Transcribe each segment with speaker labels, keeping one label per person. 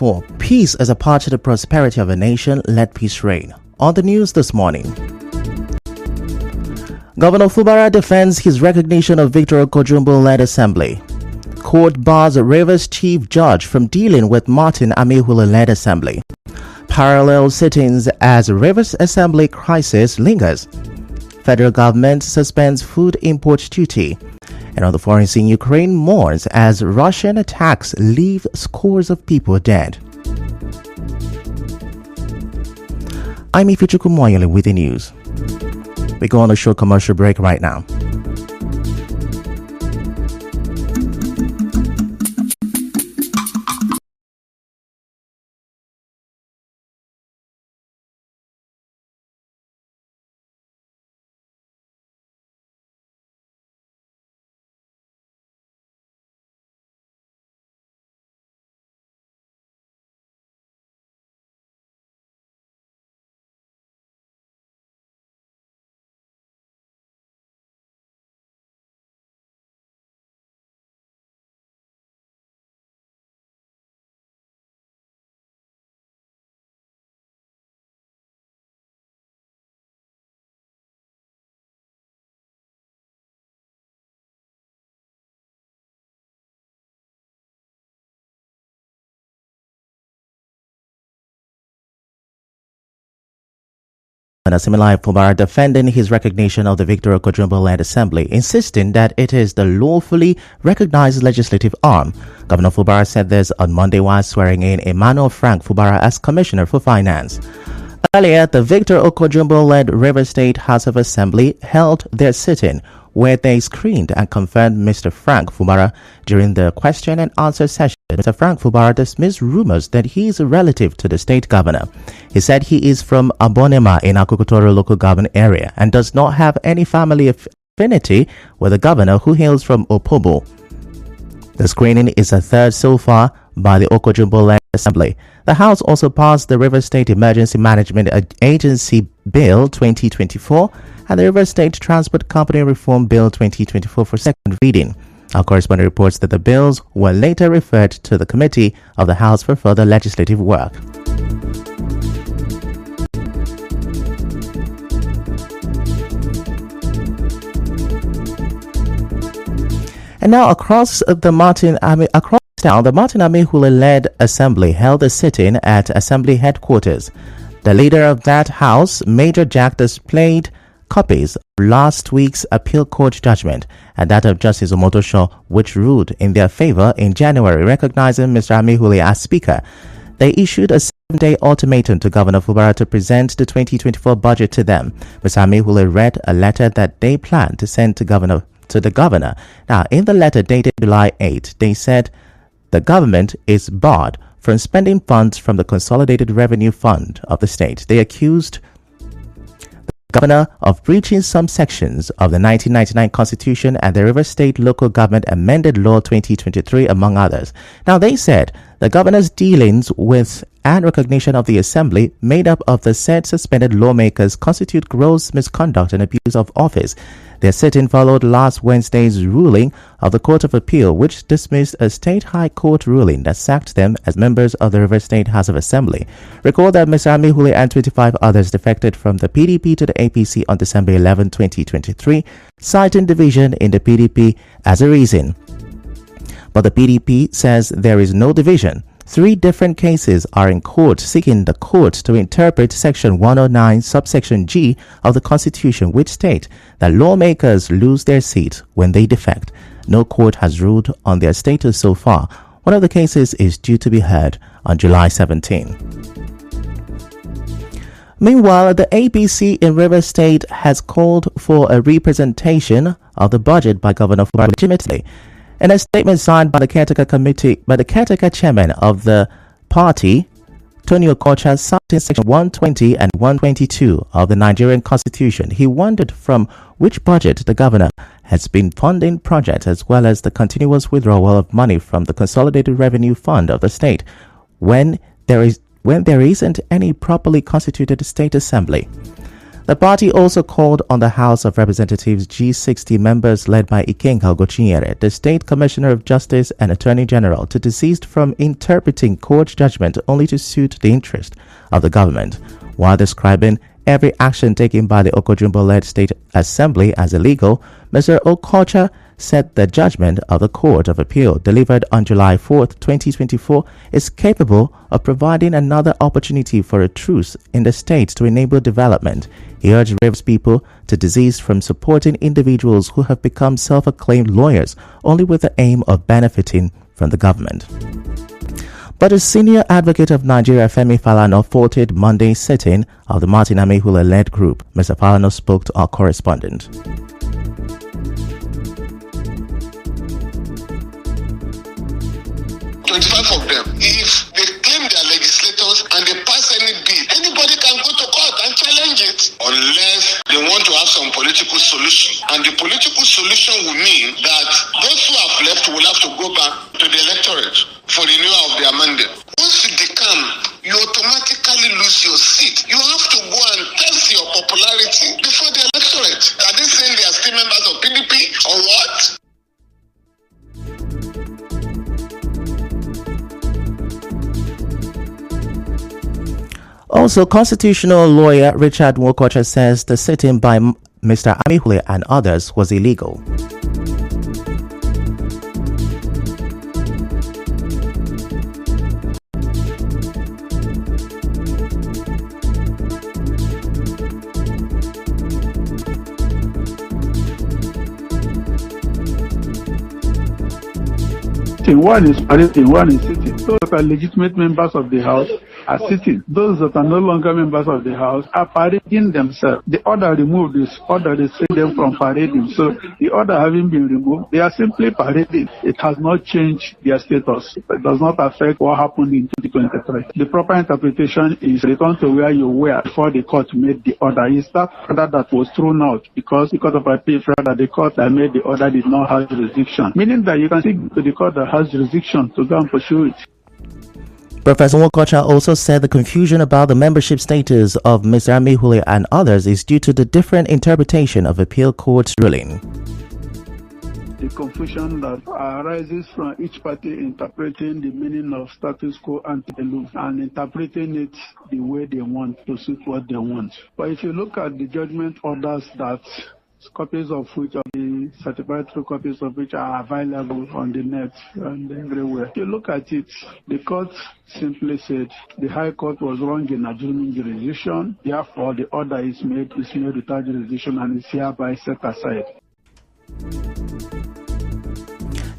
Speaker 1: 2024. Peace as a part of the prosperity of a nation. Let peace reign. On the news this morning, Governor Fubara defends his recognition of Victor Okojumbo-led assembly. Court bars Rivers Chief Judge from dealing with Martin Amehule-led assembly. Parallel sittings as Rivers Assembly crisis lingers. Federal government suspends food import duty. And on the foreign scene, Ukraine mourns as Russian attacks leave scores of people dead. I'm Ifichukwu Moyole with the news. We go on a short commercial break right now. And Asimilai Fubara defending his recognition of the Victor Okojumbo-led assembly, insisting that it is the lawfully recognized legislative arm. Governor Fubara said this on Monday while swearing in Emmanuel Frank Fubara as Commissioner for Finance. Earlier, the Victor Okojumbo-led River State House of Assembly held their sitting, where they screened and confirmed Mr. Frank Fubara during the question and answer session. Mr. Frank Fubara dismissed rumors that he is a relative to the state governor. He said he is from Abonema in Akukutoro local government area and does not have any family affinity with the governor who hails from Opobo. The screening is a third so far by the Okojumbo-led assembly. The House also passed the River State Emergency Management Agency Bill 2024 and the River State Transport Company Reform Bill 2024 for second reading. Our correspondent reports that the bills were later referred to the committee of the House for further legislative work. And now across Martin Amehule-led assembly held a sitting at assembly headquarters. The leader of that house, Major Jack, displayed copies of last week's appeal court judgment and that of Justice Omotosho, which ruled in their favor in January, recognizing Mr. Amehule as Speaker. They issued a 7-day ultimatum to Governor Fubara to present the 2024 budget to them. Mr. Amehule read a letter that they planned to send to the governor. Now, in the letter dated July 8, they said the government is barred from spending funds from the Consolidated Revenue Fund of the state. They accused governor of breaching some sections of the 1999 Constitution and the River State Local Government Amended Law 2023, among others. Now, they said the governor's dealings with and recognition of the assembly made up of the said suspended lawmakers constitute gross misconduct and abuse of office. Their sitting followed last Wednesday's ruling of the Court of Appeal, which dismissed a state high court ruling that sacked them as members of the River State House of Assembly. Recall that Mr. Amehule and 25 others defected from the PDP to the APC on December 11, 2023, citing division in the PDP as a reason. But the PDP says there is no division. 3 different cases are in court seeking the court to interpret Section 109, subsection G of the Constitution, which state that lawmakers lose their seats when they defect. No court has ruled on their status so far. One of the cases is due to be heard on July 17. Meanwhile, the APC in River State has called for a representation of the budget by Governor Fubara legitimately. In a statement signed by the caretaker chairman of the party, Tony Okocha, citing Section 120 and 122 of the Nigerian Constitution, he wondered from which budget the governor has been funding projects as well as the continuous withdrawal of money from the Consolidated Revenue Fund of the state when there isn't any properly constituted state assembly. The party also called on the House of Representatives G60 members led by Ikenga Ogochinyere, the State Commissioner of Justice and Attorney General, to desist from interpreting court judgment only to suit the interest of the government, while describing every action taken by the Okojumbo-led State Assembly as illegal. Mr. Okocha said the judgment of the Court of Appeal delivered on July 4, 2024 is capable of providing another opportunity for a truce in the state to enable development. He urged Rivers people to desist from supporting individuals who have become self-acclaimed lawyers only with the aim of benefiting from the government. But a senior advocate of Nigeria, Femi Falana, faulted Monday's sitting of the Martin Amihule-led group. Mr. Falana spoke to our correspondent.
Speaker 2: 25 of them. If they claim they are legislators and they pass any bill, anybody can go to court and challenge it unless they want to have some political solution. And the political solution will mean that those who have left will have to go back to the electorate for renewal of their mandate. Once you decamp, you automatically lose your seat. You have to go and test your popularity before the electorate. Are they saying they are still members of PDP or what?
Speaker 1: Also, constitutional lawyer Richard Nwokocha says the sitting by Mr. Amihule and others was illegal.
Speaker 3: One is parity, one is sitting. Those that are legitimate members of the House are sitting. Those that are no longer members of the House are parading themselves. The order removed is order to save them from parading. So the order having been removed, they are simply parading. It has not changed their status. It does not affect what happened in 2023. The proper interpretation is return to where you were before the court made the order. Is that order that was thrown out because of appeal that the court that made the order did not have jurisdiction. Meaning that you can speak to the court that has jurisdiction to go and pursue it.
Speaker 1: Professor Nwokocha also said the confusion about the membership status of Mr. Amihule and others is due to the different interpretation of appeal court's ruling.
Speaker 3: The confusion that arises from each party interpreting the meaning of status quo ante bellum and interpreting it the way they want to suit what they want. But if you look at the judgment orders that copies of which are the certified true copies of which are available on the net and everywhere. If you look at it, the court simply said the High Court was wrong in adjourning jurisdiction, therefore the order is made without jurisdiction and is hereby set aside.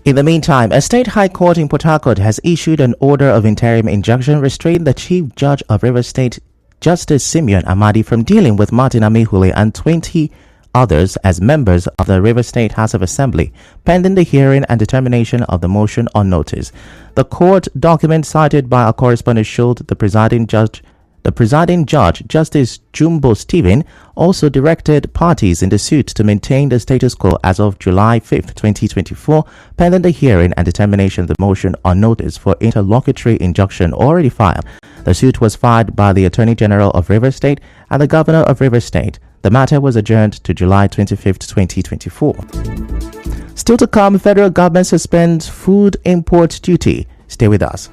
Speaker 1: In the meantime, a state high court in Port Harcourt has issued an order of interim injunction restraining the Chief Judge of Rivers State, Justice Simeon Amadi, from dealing with Martin Amihule and 20 others as members of the Rivers State House of Assembly, pending the hearing and determination of the motion on notice. The court document cited by our correspondent showed the presiding judge, Justice Jumbo Stephen, also directed parties in the suit to maintain the status quo as of July 5, 2024, pending the hearing and determination of the motion on notice for interlocutory injunction already filed. The suit was filed by the Attorney General of Rivers State and the Governor of Rivers State. The matter was adjourned to July 25, 2024. Still to come, federal government suspends food import duty. Stay with us.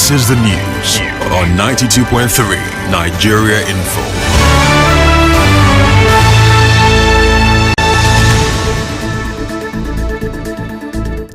Speaker 4: This is the news on 92.3 Nigeria Info.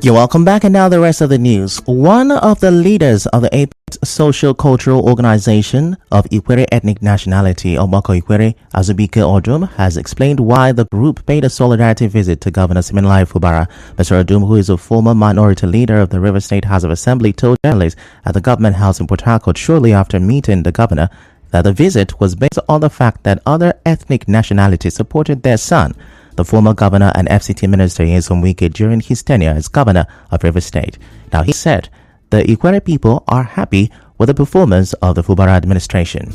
Speaker 1: You're welcome back, and now the rest of the news. One of the leaders of the Apex Social Cultural Organization of Ikwere Ethnic Nationality, Ogbako Ikwere, Azubike Odum, has explained why the group paid a solidarity visit to Governor Siminalayi Fubara. Mr. Odum, who is a former minority leader of the River State House of Assembly, told journalists at the Government House in Port Harcourt shortly after meeting the governor that the visit was based on the fact that other ethnic nationalities supported their son, the former governor and FCT minister Nyesom Wike, during his tenure as governor of River State. Now, he said the Ikwere people are happy with the performance of the Fubara administration.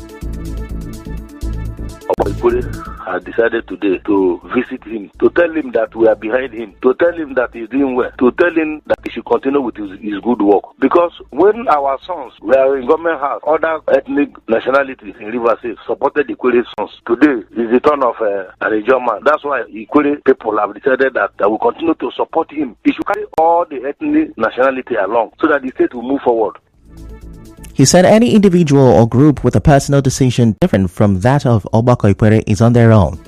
Speaker 5: Has decided today to visit him, to tell him that we are behind him, to tell him that he's doing well, to tell him that he should continue with his good work. Because when our sons were in government house, other ethnic nationalities in River State supported the Ikwere sons. Today is the turn of a region man. That's why Ikwere people have decided that we continue to support him. He should carry all the ethnic nationality along so that the state will move forward.
Speaker 1: He said any individual or group with a personal decision different from that of Ogbako Ikwere is on their own.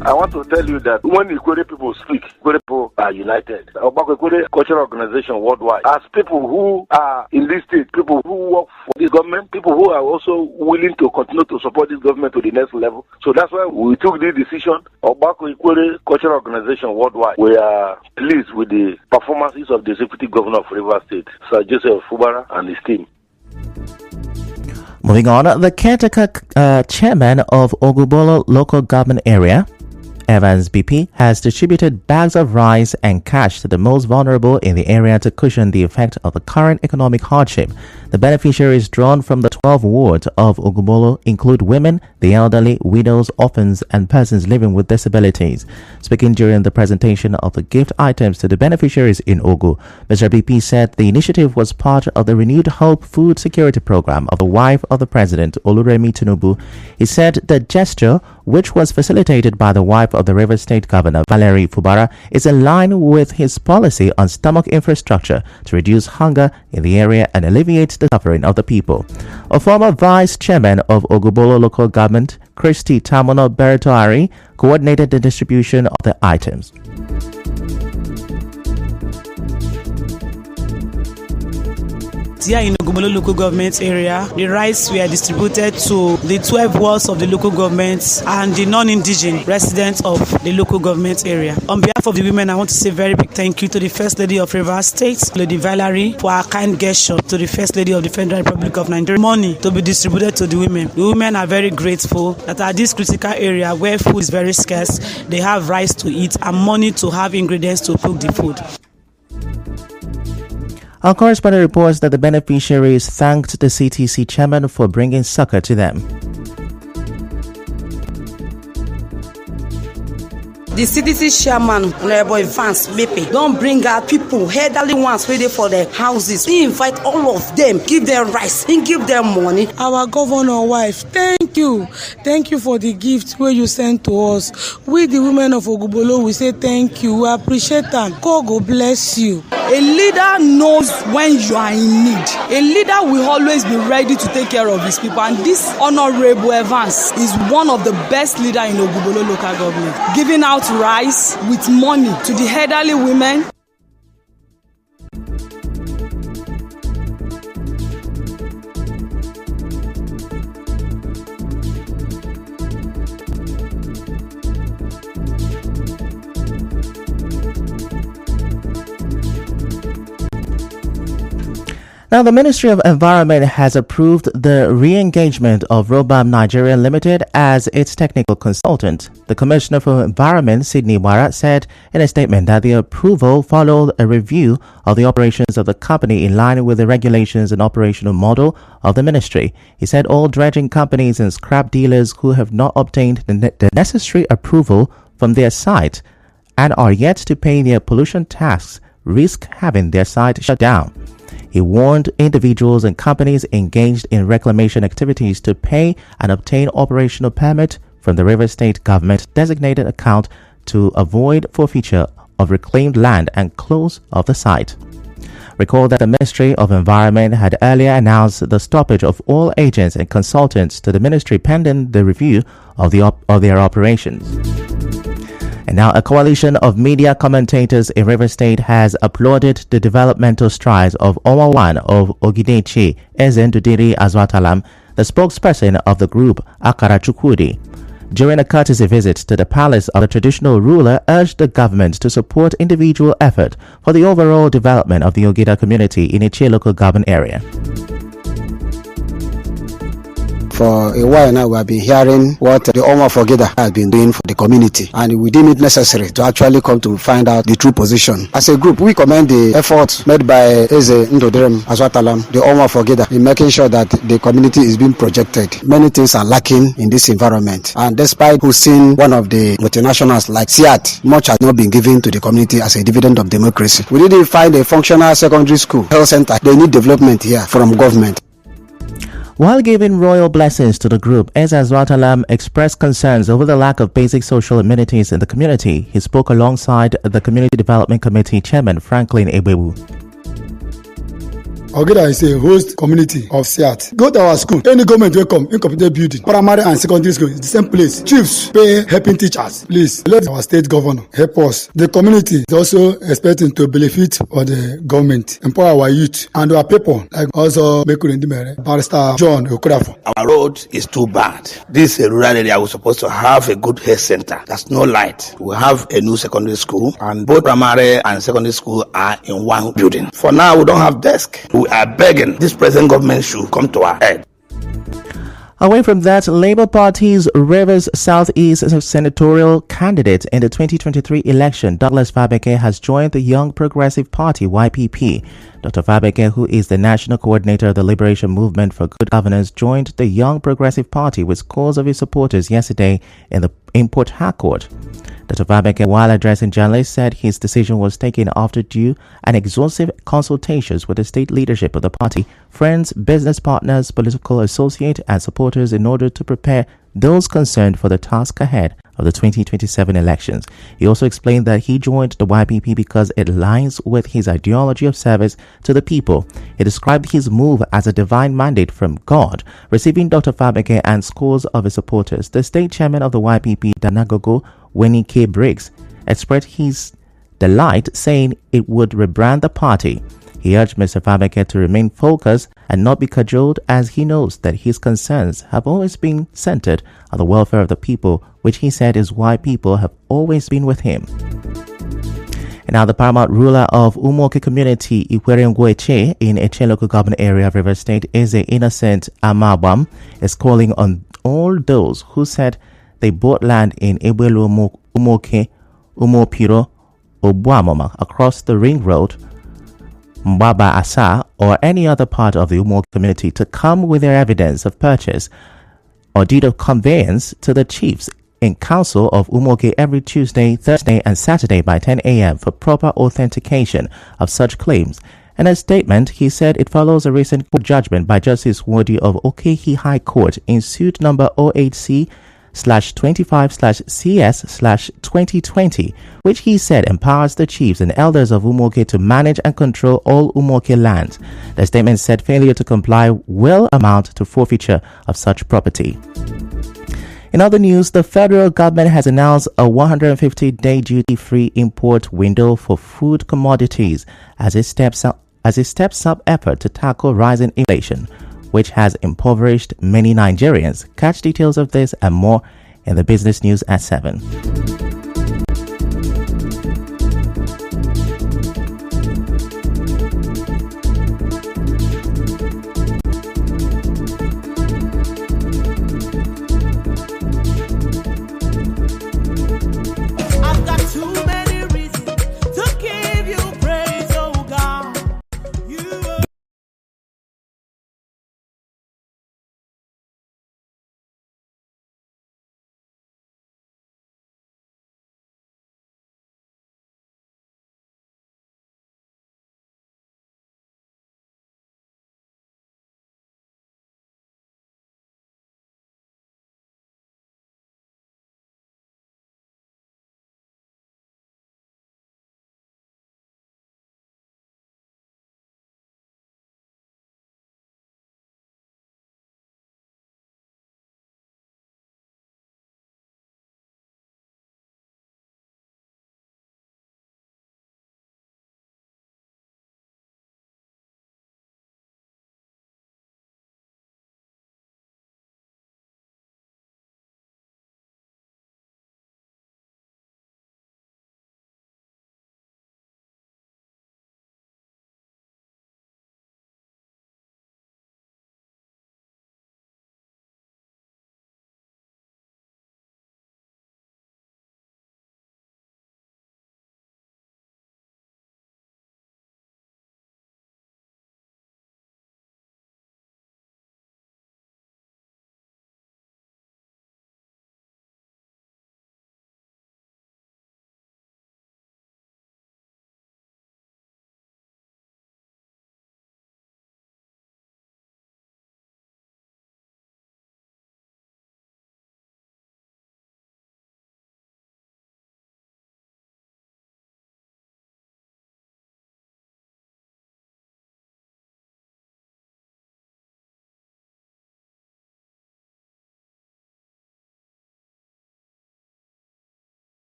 Speaker 5: I want to tell you that when Ikwere people speak, Ikwere people are united. Ogbako Ikwere Cultural Organization worldwide, as people who are in this state, people who work for this government, people who are also willing to continue to support this government to the next level. So that's why we took this decision. Ogbako Ikwere Cultural Organization worldwide, we are pleased with the performances of the Executive Governor of River State, Sir Joseph Fubara, and his team.
Speaker 1: Moving on, the caretaker chairman of Ogubolo local government area, Evans BP, has distributed bags of rice and cash to the most vulnerable in the area to cushion the effect of the current economic hardship. The beneficiaries drawn from the 12 wards of Ogubolo include women, the elderly, widows, orphans, and persons living with disabilities. Speaking during the presentation of the gift items to the beneficiaries in Ogu, Mr. BP said the initiative was part of the Renewed Hope Food Security Program of the wife of the President, Oluremi Tinubu. He said the gesture, which was facilitated by the wife of the River State Governor, Valerie Fubara, is in line with his policy on stomach infrastructure to reduce hunger in the area and alleviate the suffering of the people. A former vice chairman of Ogubolo local government, Christy Tamono Beretoari, coordinated the distribution of the items.
Speaker 6: Here in Ogubolo local government area, the rice were distributed to the 12 wards of the local government and the non-indigenous residents of the local government area. On behalf of the women, I want to say a very big thank you to the First Lady of River State, Lady Valerie, for her kind gesture to the First Lady of the Federal Republic of Nigeria. Money to be distributed to the women. The women are very grateful that at this critical area where food is very scarce, they have rice to eat and money to have ingredients to cook the food.
Speaker 1: Our correspondent reports that the beneficiaries thanked the CTC chairman for bringing succor to them.
Speaker 7: The CDC chairman, Honorable Vance Mepe, don't bring out people, elderly ones waiting for their houses. He invite all of them, give them rice, he give them money.
Speaker 8: Our governor wife, thank you. Thank you for the gift where you sent to us. We, the women of Ogubolo, we say thank you. We appreciate them. God will bless you.
Speaker 9: A leader knows when you are in need. A leader will always be ready to take care of his people. And this Honorable Evans is one of the best leaders in Ogubolo local government, giving out rice with money to the elderly women.
Speaker 1: Now, the Ministry of Environment has approved the re-engagement of Robam Nigeria Limited as its technical consultant. The Commissioner for Environment, Sidney Wara, said in a statement that the approval followed a review of the operations of the company in line with the regulations and operational model of the ministry. He said all dredging companies and scrap dealers who have not obtained the necessary approval from their site and are yet to pay their pollution tax risk having their site shut down. He warned individuals and companies engaged in reclamation activities to pay and obtain operational permit from the River State government designated account to avoid forfeiture of reclaimed land and close of the site. Recall that the Ministry of Environment had earlier announced the stoppage of all agents and consultants to the ministry pending the review of their operations. And now a coalition of media commentators in River State has applauded the developmental strides of Omawan of Ogidechi Ezendudiri Azwatalam, the spokesperson of the group Akara Chukwudi. During a courtesy visit to the palace of the traditional ruler, urged the government to support individual effort for the overall development of the Ogida community in Iche local government area.
Speaker 10: For a while now, we have been hearing what the Oma of Ogida has been doing for the community, and we deem it necessary to actually come to find out the true position. As a group, we commend the efforts made by Eze Ndodrem Azwatalam, the Oma of Ogida, in making sure that the community is being projected. Many things are lacking in this environment, and despite hosting one of the multinationals like SIAT, much has not been given to the community as a dividend of democracy. We didn't find a functional secondary school, health center. They need development here from government.
Speaker 1: While giving royal blessings to the group, Eze Azwatalam expressed concerns over the lack of basic social amenities in the community. He spoke alongside the Community Development Committee Chairman Franklin Ebewu.
Speaker 11: Ogida is a host community of SIAT. Go to our school. Any government will come, incomplete building, primary and secondary school, it's the same place. Chiefs pay helping teachers. Please, let our state governor help us. The community is also expecting to benefit of the government, empower our youth and our people, like also Barrister John Okurafo.
Speaker 12: Our road is too bad. This rural area was supposed to have a good health center. There's no light. We have a new secondary school, and both primary and secondary school are in one building. For now, we don't have desk. We are begging this present government should come to our aid.
Speaker 1: Away from that, Labour Party's Rivers Southeast senatorial candidate in the 2023 election, Douglas Fabeke, has joined the Young Progressive Party, YPP. Dr. Fabeke, who is the national coordinator of the Liberation Movement for Good Governance, joined the Young Progressive Party with scores of his supporters yesterday in Port Harcourt. Dr. Fabeke, while addressing journalists, said his decision was taken after due and exhaustive consultations with the state leadership of the party, friends, business partners, political associates, and supporters in order to prepare those concerned for the task ahead of the 2027 elections. He also explained that he joined the YPP because it aligns with his ideology of service to the people. He described his move as a divine mandate from God, receiving Dr. Fabeke and scores of his supporters. The state chairman of the YPP, Danagogo Winnie K. Briggs, expressed his delight, saying it would rebrand the party. He urged Mr. Fabeke to remain focused and not be cajoled, as he knows that his concerns have always been centered on the welfare of the people, which he said is why people have always been with him. And now the paramount ruler of Umoke community, Ikwerengweche, in Eche local government area of River State, is the Innocent Amabam, is calling on all those who said they bought land in Ebelu Umoke, Umopiro, Obuamoma across the ring road, Mbaba Asa, or any other part of the Umoke community to come with their evidence of purchase or deed of conveyance to the chiefs in council of Umoke every Tuesday, Thursday, and Saturday by 10 a.m. for proper authentication of such claims. In a statement, he said it follows a recent court judgment by Justice Wodi of Okehi High Court in suit number 08C/25/CS/2020, which he said empowers the chiefs and elders of Umoke to manage and control all Umoke lands. The statement said failure to comply will amount to forfeiture of such property. In other news, the federal government has announced a 150-day duty-free import window for food commodities as it steps up effort to tackle rising inflation, which has impoverished many Nigerians. Catch details of this and more in the business news at 7.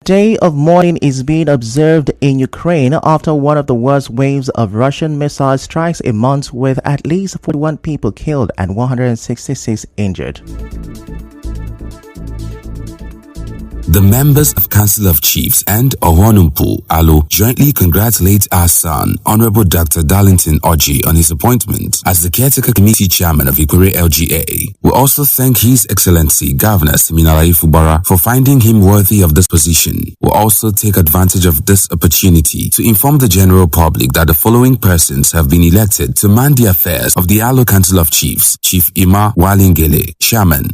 Speaker 1: day of mourning is being observed in Ukraine after one of the worst waves of Russian missile strikes in months, with at least 41 people killed and 166 injured.
Speaker 13: The members of Council of Chiefs and Ohonumpu Alo jointly congratulate our son, Honorable Dr. Darlington Oji, on his appointment as the Caretaker Committee Chairman of Ikure LGA. We also thank His Excellency Governor Siminalayi Fubara for finding him worthy of this position. We also take advantage of this opportunity to inform the general public that the following persons have been elected to man the affairs of the Alo Council of Chiefs: Chief Ima Walingele, Chairman;